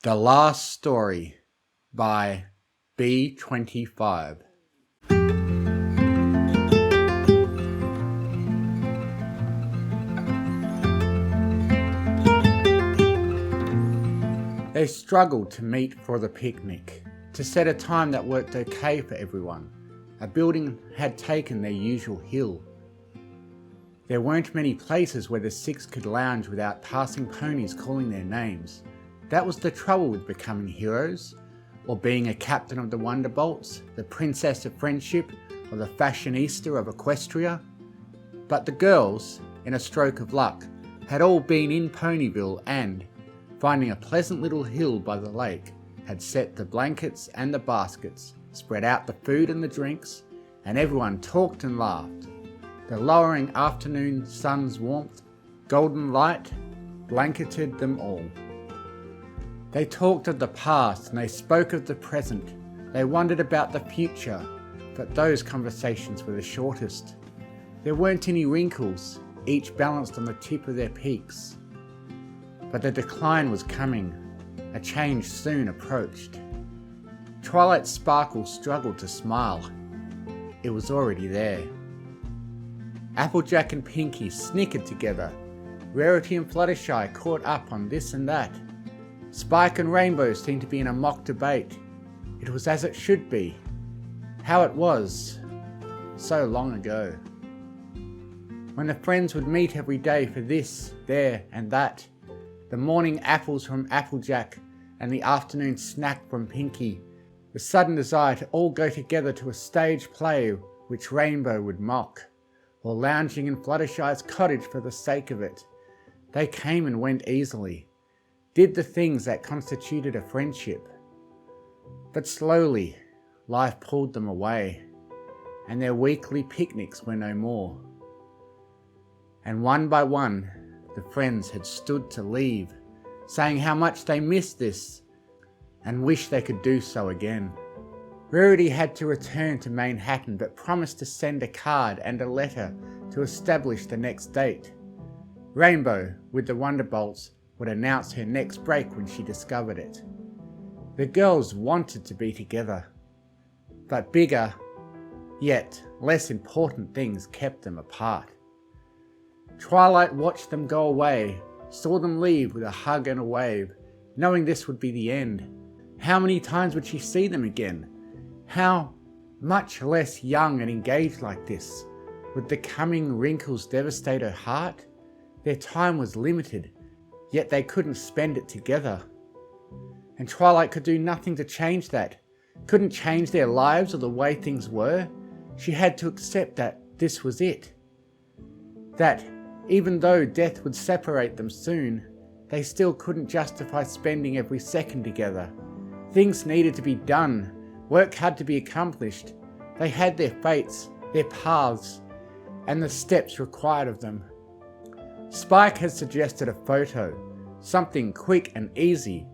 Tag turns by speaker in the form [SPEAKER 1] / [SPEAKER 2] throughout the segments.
[SPEAKER 1] The Last Story by B25. They struggled to meet for the picnic, to set a time that worked okay for everyone. A building had taken their usual hill. There weren't many places where the six could lounge without passing ponies calling their names. That was the trouble with becoming heroes, or being a captain of the Wonderbolts, the princess of friendship, or the fashionista of Equestria. But the girls, in a stroke of luck, had all been in Ponyville and, finding a pleasant little hill by the lake, had set the blankets and the baskets, spread out the food and the drinks, and everyone talked and laughed. The lowering afternoon sun's warmth, golden light, blanketed them all. They talked of the past and they spoke of the present. They wondered about the future, but those conversations were the shortest. There weren't any wrinkles, each balanced on the tip of their peaks. But the decline was coming. A change soon approached. Twilight Sparkle struggled to smile. It was already there. Applejack and Pinky snickered together. Rarity and Fluttershy caught up on this and that. Spike and Rainbow seemed to be in a mock debate. It was as it should be. How it was, so long ago. When the friends would meet every day for this, there and that. The morning apples from Applejack and the afternoon snack from Pinky. The sudden desire to all go together to a stage play which Rainbow would mock. Or lounging in Fluttershy's cottage for the sake of it. They came and went easily. Did the things that constituted a friendship. But slowly, life pulled them away, and their weekly picnics were no more. And one by one, the friends had stood to leave, saying how much they missed this, and wished they could do so again. Rarity had to return to Manhattan, but promised to send a card and a letter to establish the next date. Rainbow, with the Wonderbolts, would announce her next break when she discovered it. The girls wanted to be together, but bigger, yet less important things kept them apart. Twilight watched them go away, saw them leave with a hug and a wave, knowing this would be the end. How many times would she see them again? How much less young and engaged like this? Would the coming wrinkles devastate her heart? Their time was limited, yet they couldn't spend it together. And Twilight could do nothing to change that. Couldn't change their lives or the way things were. She had to accept that this was it. That, even though death would separate them soon, they still couldn't justify spending every second together. Things needed to be done. Work had to be accomplished. They had their fates, their paths, and the steps required of them. Spike had suggested a photo, something quick and easy,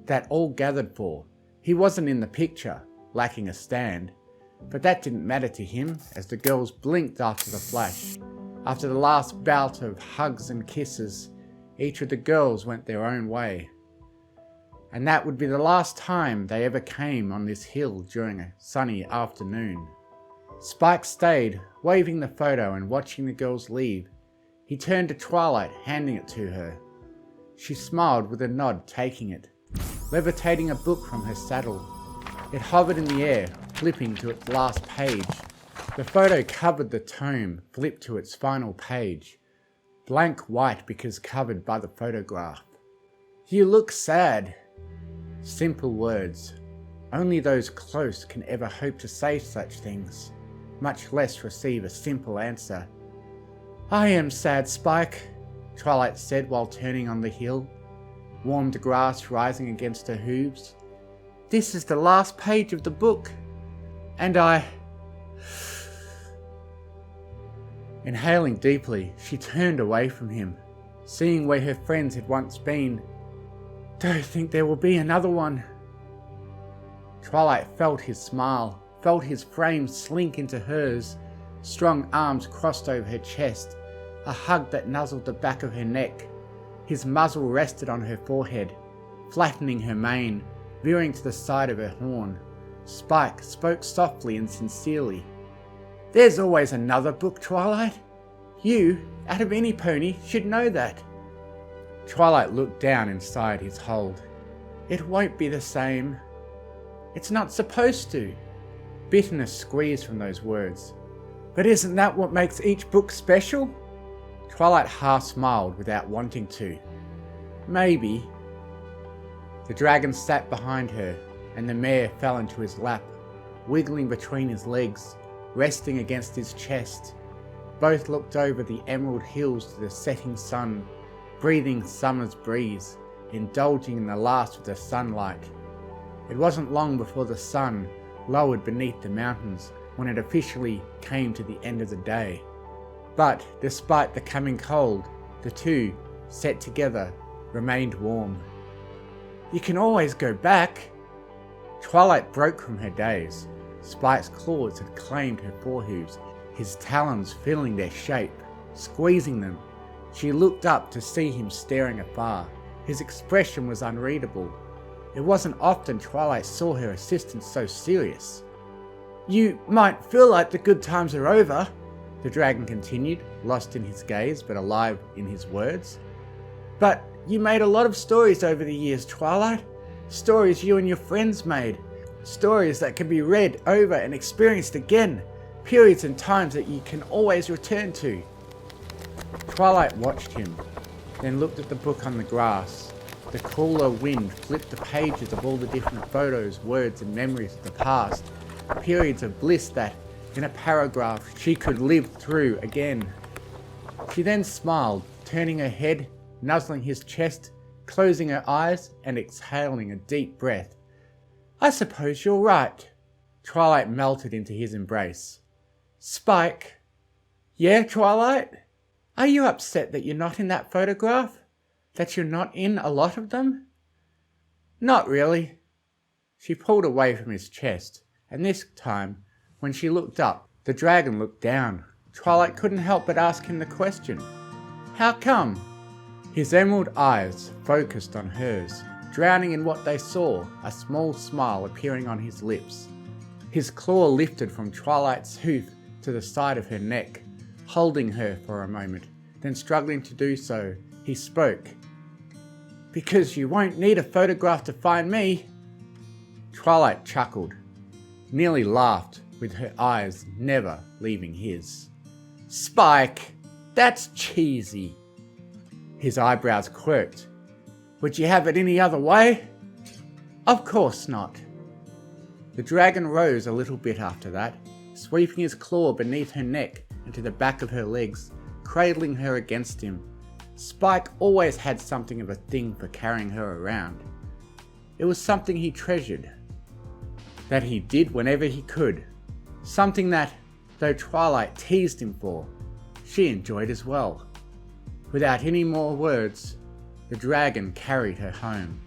[SPEAKER 1] that all gathered for. He wasn't in the picture, lacking a stand, but that didn't matter to him as the girls blinked after the flash. After the last bout of hugs and kisses, each of the girls went their own way. And that would be the last time they ever came on this hill during a sunny afternoon. Spike stayed, waving the photo and watching the girls leave. He turned to Twilight, handing it to her. She smiled with a nod, taking it, levitating a book from her saddle. It hovered in the air, flipping to its last page. The photo covered the tome, flipped to its final page, blank white because covered by the photograph. "You look sad." Simple words. Only those close can ever hope to say such things, much less receive a simple answer. "I am sad, Spike," Twilight said while turning on the hill, warmed grass rising against her hooves. "This is the last page of the book, and I..." Inhaling deeply, she turned away from him, seeing where her friends had once been. "Don't think there will be another one." Twilight felt his smile, felt his frame slink into hers, strong arms crossed over her chest, a hug that nuzzled the back of her neck. His muzzle rested on her forehead, flattening her mane, veering to the side of her horn. Spike spoke softly and sincerely. "There's always another book, Twilight. You, out of any pony, should know that." Twilight looked down inside his hold. "It won't be the same. It's not supposed to." Bitterness squeezed from those words. "But isn't that what makes each book special?" Twilight half smiled without wanting to. "Maybe." The dragon sat behind her, and the mare fell into his lap, wiggling between his legs, resting against his chest. Both looked over the emerald hills to the setting sun, breathing summer's breeze, indulging in the last of the sunlight. It wasn't long before the sun lowered beneath the mountains when it officially came to the end of the day. But despite the coming cold, the two, set together, remained warm. "You can always go back." Twilight broke from her daze. Spike's claws had claimed her forehooves, his talons filling their shape, squeezing them. She looked up to see him staring afar. His expression was unreadable. It wasn't often Twilight saw her assistant so serious. "You might feel like the good times are over," the dragon continued, lost in his gaze but alive in his words. "But you made a lot of stories over the years, Twilight. Stories you and your friends made. Stories that can be read over and experienced again. Periods and times that you can always return to." Twilight watched him, then looked at the book on the grass. The cooler wind flipped the pages of all the different photos, words and memories of the past. Periods of bliss that, in a paragraph, she could live through again. She then smiled, turning her head, nuzzling his chest, closing her eyes and exhaling a deep breath. "I suppose you're right." Twilight melted into his embrace. "Spike." "Yeah, Twilight? Are you upset that you're not in that photograph? That you're not in a lot of them?" "Not really." She pulled away from his chest, and this time, when she looked up, the dragon looked down. Twilight couldn't help but ask him the question. "How come?" His emerald eyes focused on hers, drowning in what they saw, a small smile appearing on his lips. His claw lifted from Twilight's hoof to the side of her neck, holding her for a moment, then struggling to do so, he spoke. "Because you won't need a photograph to find me." Twilight chuckled, nearly laughed, with her eyes never leaving his. "Spike, that's cheesy." His eyebrows quirked. "Would you have it any other way?" "Of course not." The dragon rose a little bit after that, sweeping his claw beneath her neck and to the back of her legs, cradling her against him. Spike always had something of a thing for carrying her around. It was something he treasured, that he did whenever he could. Something that, though Twilight teased him for, she enjoyed as well. Without any more words, the dragon carried her home.